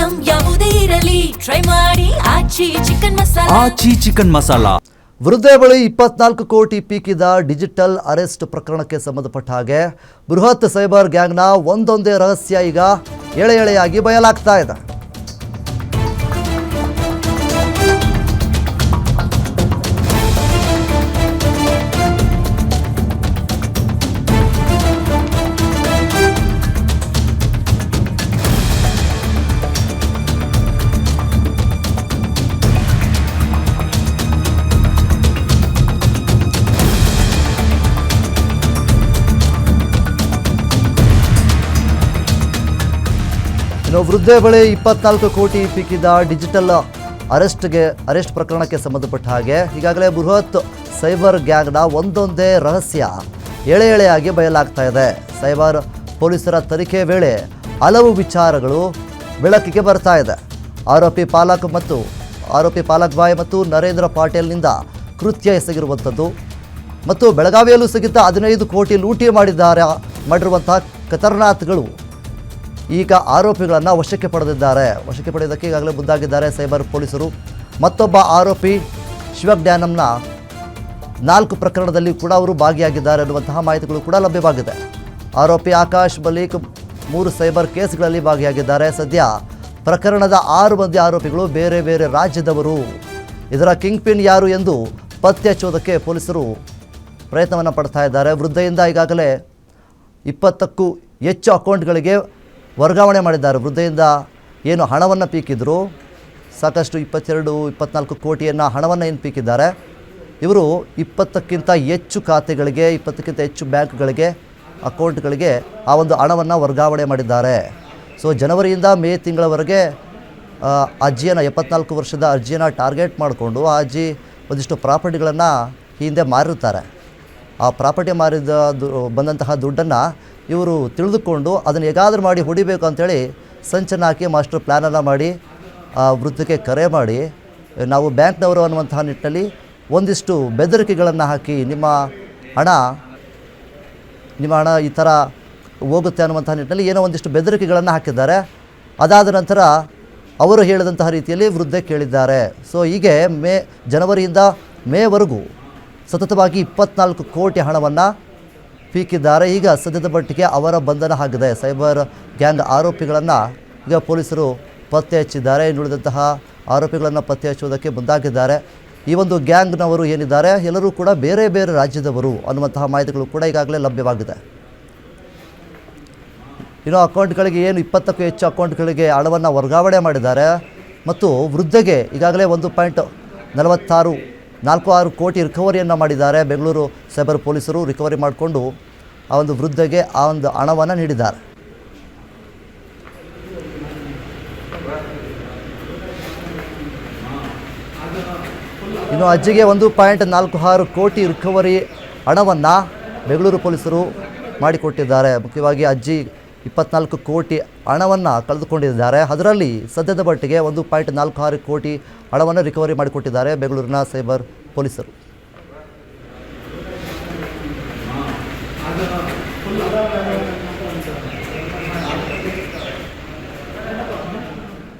Item ಯಾವುದೇ ಇರಲಿ try ಮಾಡಿ ಆಚಿ ಚಿಕನ್ ಮಸಾಲಾ. ವೃದ್ಧೆ ಬಳಿ 24 ಕೋಟಿ ಪೀಕಿದ ಡಿಜಿಟಲ್ ಅರೆಸ್ಟ್ ಪ್ರಕರಣಕ್ಕೆ ಸಂಬಂಧಪಟ್ಟ ಹಾಗೆ ಬೃಹತ್ ಸೈಬರ್ ಗ್ಯಾಂಗ್ನ ಒಂದೊಂದೇ ರಹಸ್ಯ ಈಗ ಎಳೆಯಾಗಿ ಬಯಲಾಗ್ತಾ ಇದೆ. ಇನ್ನು ವೃದ್ಧೆ ಬಳಿ 24 ಕೋಟಿ ಪೀಕಿದ ಡಿಜಿಟಲ್ ಅರೆಸ್ಟ್ ಪ್ರಕರಣಕ್ಕೆ ಸಂಬಂಧಪಟ್ಟ ಹಾಗೆ ಈಗಾಗಲೇ ಬೃಹತ್ ಸೈಬರ್ ಗ್ಯಾಂಗ್ನ ಒಂದೊಂದೇ ರಹಸ್ಯ ಎಳೆಯಾಗಿ ಬಯಲಾಗ್ತಾ ಇದೆ. ಸೈಬರ್ ಪೊಲೀಸರ ತನಿಖೆ ವೇಳೆ ಹಲವು ವಿಚಾರಗಳು ಬೆಳಕಿಗೆ ಬರ್ತಾ ಇದೆ. ಆರೋಪಿ ಪಾಲಕ್ ಬಾಯ್ ಮತ್ತು ನರೇಂದ್ರ ಪಾಟೀಲ್ನಿಂದ ಕೃತ್ಯ ಎಸಗಿರುವಂಥದ್ದು ಮತ್ತು ಬೆಳಗಾವಿಯಲ್ಲೂ ಸಹಿತ 15 ಕೋಟಿ ಲೂಟಿ ಮಾಡಿರುವಂಥ ಖತರ್ನಾಕ್ಗಳು ಈಗ ಆರೋಪಿಗಳನ್ನು ವಶಕ್ಕೆ ಪಡೆಯೋದಕ್ಕೆ ಈಗಾಗಲೇ ಮುಂದಾಗಿದ್ದಾರೆ ಸೈಬರ್ ಪೊಲೀಸರು. ಮತ್ತೊಬ್ಬ ಆರೋಪಿ ಶಿವಜ್ಞಾನಂನ 4 ಪ್ರಕರಣದಲ್ಲಿ ಕೂಡ ಅವರು ಭಾಗಿಯಾಗಿದ್ದಾರೆ ಅನ್ನುವಂತಹ ಮಾಹಿತಿಗಳು ಕೂಡ ಲಭ್ಯವಾಗಿದೆ. ಆರೋಪಿ ಆಕಾಶ್ ಮಲಿಕ್ 3 ಸೈಬರ್ ಕೇಸ್ಗಳಲ್ಲಿ ಭಾಗಿಯಾಗಿದ್ದಾರೆ. ಸದ್ಯ ಪ್ರಕರಣದ 6 ಮಂದಿ ಆರೋಪಿಗಳು ಬೇರೆ ಬೇರೆ ರಾಜ್ಯದವರು. ಇದರ ಕಿಂಗ್ ಪಿನ್ ಯಾರು ಎಂದು ಪತ್ತೆ ಹಚ್ಚುವುದಕ್ಕೆ ಪೊಲೀಸರು ಪ್ರಯತ್ನವನ್ನು ಪಡ್ತಾ ಇದ್ದಾರೆ. ವೃದ್ಧೆಯಿಂದ ಈಗಾಗಲೇ 20ಕ್ಕೂ ಹೆಚ್ಚು ಅಕೌಂಟ್ಗಳಿಗೆ ವರ್ಗಾವಣೆ ಮಾಡಿದ್ದಾರೆ. ವೃದ್ಧೆಯಿಂದ ಏನು ಹಣವನ್ನು ಪೀಕಿದ್ರು, ಸಾಕಷ್ಟು 22-24 ಕೋಟಿಯನ್ನು ಹಣವನ್ನು ಏನು ಪೀಕಿದ್ದಾರೆ, ಇವರು 20ಕ್ಕಿಂತ ಹೆಚ್ಚು ಖಾತೆಗಳಿಗೆ 20ಕ್ಕಿಂತ ಹೆಚ್ಚು ಬ್ಯಾಂಕ್ಗಳಿಗೆ ಅಕೌಂಟ್ಗಳಿಗೆ ಆ ಒಂದು ಹಣವನ್ನು ವರ್ಗಾವಣೆ ಮಾಡಿದ್ದಾರೆ. ಸೊ ಜನವರಿಯಿಂದ ಮೇ ತಿಂಗಳವರೆಗೆ ಅಜ್ಜಿಯನ್ನು 74 ವರ್ಷದ ಅರ್ಜಿಯನ್ನು ಟಾರ್ಗೆಟ್ ಮಾಡಿಕೊಂಡು ಆ ಅಜ್ಜಿ ಒಂದಿಷ್ಟು ಪ್ರಾಪರ್ಟಿಗಳನ್ನು ಹಿಂದೆ ಮಾರಿರ್ತಾರೆ. ಆ ಪ್ರಾಪರ್ಟಿ ಬಂದಂತಹ ದುಡ್ಡನ್ನು ಇವರು ತಿಳಿದುಕೊಂಡು ಅದನ್ನು ಹೇಗಾದರೂ ಮಾಡಿ ಹೊಡಿಬೇಕು ಅಂಥೇಳಿ ಸಂಚನ್ನು ಹಾಕಿ ಮಾಸ್ಟರ್ ಪ್ಲ್ಯಾನನ್ನು ಮಾಡಿ ವೃದ್ಧೆಗೆ ಕರೆ ಮಾಡಿ ನಾವು ಬ್ಯಾಂಕ್ನವರು ಅನ್ನುವಂತಹ ನಿಟ್ಟಿನಲ್ಲಿ ಒಂದಿಷ್ಟು ಬೆದರಿಕೆಗಳನ್ನು ಹಾಕಿ ನಿಮ್ಮ ಹಣ ಈ ಥರ ಹೋಗುತ್ತೆ ಅನ್ನುವಂತಹ ನಿಟ್ಟಿನಲ್ಲಿ ಏನೋ ಒಂದಿಷ್ಟು ಬೆದರಿಕೆಗಳನ್ನು ಹಾಕಿದ್ದಾರೆ. ಅದಾದ ನಂತರ ಅವರು ಹೇಳಿದಂತಹ ರೀತಿಯಲ್ಲಿ ವೃದ್ಧೆ ಕೇಳಿದ್ದಾರೆ. ಸೊ ಹೀಗೆ ಜನವರಿಯಿಂದ ಮೇವರೆಗೂ ಸತತವಾಗಿ 24 ಕೋಟಿ ಹಣವನ್ನು ಪೀಕಿದ್ದಾರೆ. ಈಗ ಸದ್ಯದ ಮಟ್ಟಿಗೆ ಅವರ ಬಂಧನ ಆಗಿದೆ. ಸೈಬರ್ ಗ್ಯಾಂಗ್ ಆರೋಪಿಗಳನ್ನು ಈಗ ಪೊಲೀಸರು ಪತ್ತೆ ಹಚ್ಚಿದ್ದಾರೆ. ಇನ್ನುಳಿದಂತಹ ಆರೋಪಿಗಳನ್ನು ಪತ್ತೆ ಹಚ್ಚುವುದಕ್ಕೆ ಮುಂದಾಗಿದ್ದಾರೆ. ಈ ಒಂದು ಗ್ಯಾಂಗ್ನವರು ಏನಿದ್ದಾರೆ ಎಲ್ಲರೂ ಕೂಡ ಬೇರೆ ಬೇರೆ ರಾಜ್ಯದವರು ಅನ್ನುವಂತಹ ಮಾಹಿತಿಗಳು ಕೂಡ ಈಗಾಗಲೇ ಲಭ್ಯವಾಗಿದೆ. ಇನ್ನು ಅಕೌಂಟ್ಗಳಿಗೆ ಏನು 20ಕ್ಕೂ ಹೆಚ್ಚು ಅಕೌಂಟ್ಗಳಿಗೆ ಹಣವನ್ನು ವರ್ಗಾವಣೆ ಮಾಡಿದ್ದಾರೆ ಮತ್ತು ವೃದ್ಧೆಗೆ ಈಗಾಗಲೇ 1.46 ಕೋಟಿ ರಿಕವರಿಯನ್ನು ಮಾಡಿದ್ದಾರೆ. ಬೆಂಗಳೂರು ಸೈಬರ್ ಪೊಲೀಸರು ರಿಕವರಿ ಮಾಡಿಕೊಂಡು ಆ ಒಂದು ವೃದ್ಧೆಗೆ ಆ ಒಂದು ಹಣವನ್ನು ನೀಡಿದ್ದಾರೆ. ಇನ್ನು ಅಜ್ಜಿಗೆ 1.46 ಕೋಟಿ ರಿಕವರಿ ಹಣವನ್ನು ಬೆಂಗಳೂರು ಪೊಲೀಸರು ಮಾಡಿಕೊಟ್ಟಿದ್ದಾರೆ. ಮುಖ್ಯವಾಗಿ ಅಜ್ಜಿ 24 ಕೋಟಿ ಹಣವನ್ನು ಕಳೆದುಕೊಂಡಿದ್ದಾರೆ. ಅದರಲ್ಲಿ ಸದ್ಯದ ಮಟ್ಟಿಗೆ 1.46 ಕೋಟಿ ಹಣವನ್ನು ರಿಕವರಿ ಮಾಡಿಕೊಟ್ಟಿದ್ದಾರೆ ಬೆಂಗಳೂರಿನ ಸೈಬರ್ ಪೊಲೀಸರು.